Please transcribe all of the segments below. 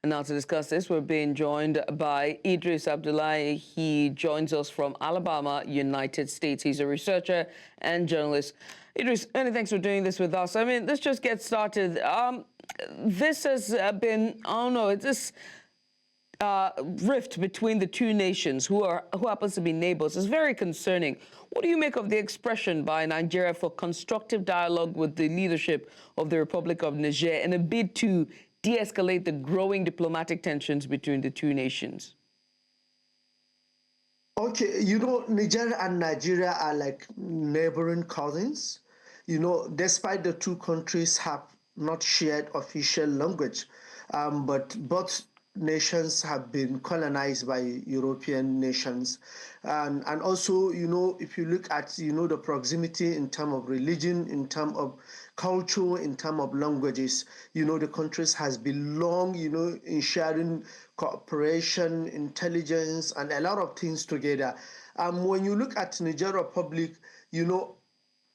And now to discuss this, we're being joined by Idris Abdullahi. He joins us from Alabama, United States. He's a researcher and journalist. Idris, many thanks for doing this with us. I mean, let's just get started. This has been, I don't know, it's this rift between the two nations who happens to be neighbors is very concerning. What do you make of the expression by Nigeria for constructive dialogue with the leadership of the Republic of Niger in a bid to de-escalate the growing diplomatic tensions between the two nations? Okay, Niger and Nigeria are like neighboring cousins. Despite the two countries have not shared official language, but both nations have been colonized by European nations. And also, if you look at, the proximity in terms of religion, in terms of culture, in terms of languages, the countries has been long, in sharing cooperation, intelligence, and a lot of things together. When you look at Niger Republic,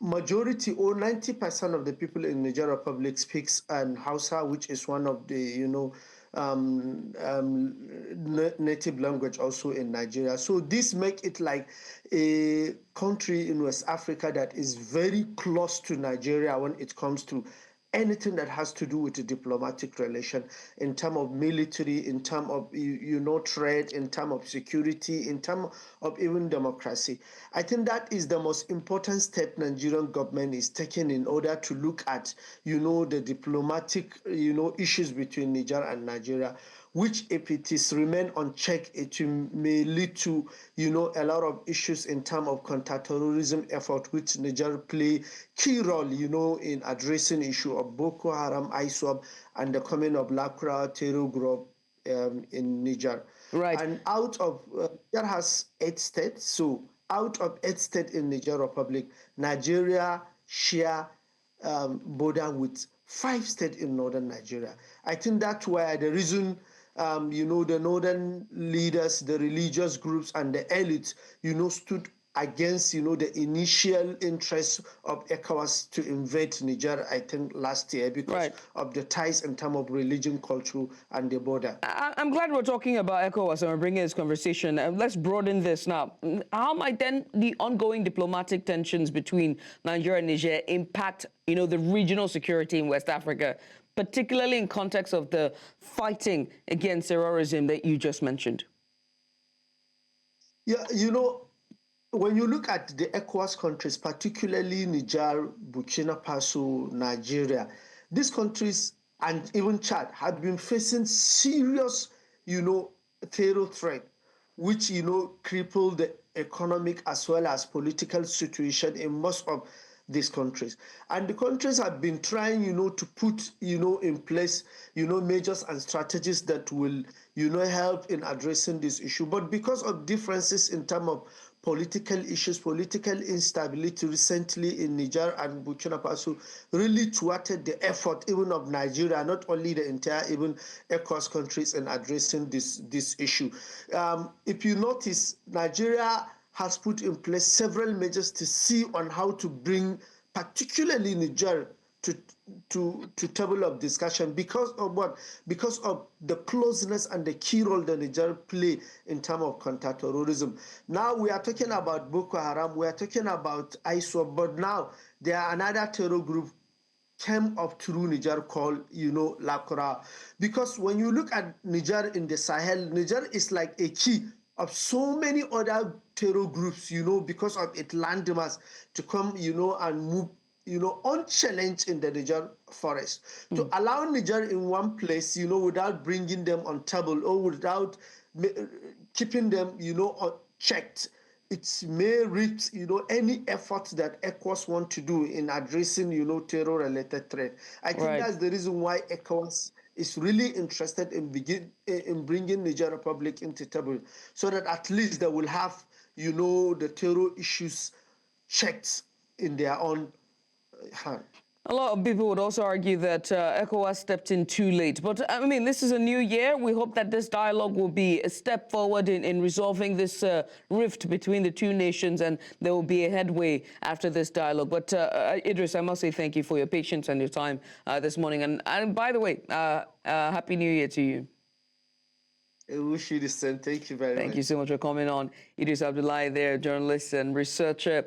majority or 90% of the people in Niger Republic speaks Hausa, which is one of the, native language also in Nigeria. So this make it like a country in West Africa that is very close to Nigeria when it comes to anything that has to do with the diplomatic relation, in terms of military, in terms of trade, in terms of security, in terms of even democracy. I think that is the most important step Nigerian government is taking in order to look at the diplomatic issues between Niger and Nigeria, which if it is remain unchecked, it may lead to a lot of issues in terms of counter-terrorism effort, which Niger play key role in addressing issue of Boko Haram, ISWAP, and the coming of Lakra terror group in Niger. Right. And out of Niger has 8 states, so out of 8 states in Niger Republic, Nigeria share border with 5 states in northern Nigeria. I think that's why the reason the northern leaders, the religious groups, and the elites, stood against, the initial interest of ECOWAS to invade Niger, I think, last year because of the ties in terms of religion, culture, and the border. I'm glad we're talking about ECOWAS and we're bringing this conversation. Let's broaden this now. How might then the ongoing diplomatic tensions between Nigeria and Niger impact, the regional security in West Africa, particularly in context of the fighting against terrorism that you just mentioned? Yeah, when you look at the ECOWAS countries, particularly Niger, Burkina Faso, Nigeria, these countries and even Chad have been facing serious, terror threat, which, crippled the economic as well as political situation in most of these countries. And the countries have been trying, to put, in place, measures and strategies that will, help in addressing this issue. But because of differences in terms of political issues, political instability recently in Niger and Burkina Faso really thwarted the effort even of Nigeria, not only the entire even ECOWAS countries in addressing this issue. If you notice, Nigeria has put in place several measures to see on how to bring particularly Niger to table of discussion because of what? Because of the closeness and the key role that Niger play in terms of counter-terrorism. Now we are talking about Boko Haram, we are talking about ISWAP, but now there are another terror group came up through Niger called, Lakra. Because when you look at Niger in the Sahel, Niger is like a key of so many other terror groups, because of its landmass to come, and move, unchallenged in the Niger forest. To allow Niger in one place, without bringing them on table or without keeping them, checked, it may reach, any effort that ECOWAS want to do in addressing, terror-related threat. I think that's the reason why ECOWAS is really interested in bringing Niger Republic into table, so that at least they will have, the terror issues checked in their own hand. A lot of people would also argue that ECOWAS stepped in too late. But, I mean, this is a new year. We hope that this dialogue will be a step forward in resolving this rift between the two nations, and there will be a headway after this dialogue. But, Idris, I must say thank you for your patience and your time this morning. And by the way, Happy New Year to you. I wish you the same. Thank you very much. Thank you so much for coming on. Idris Abdullahi there, journalist and researcher.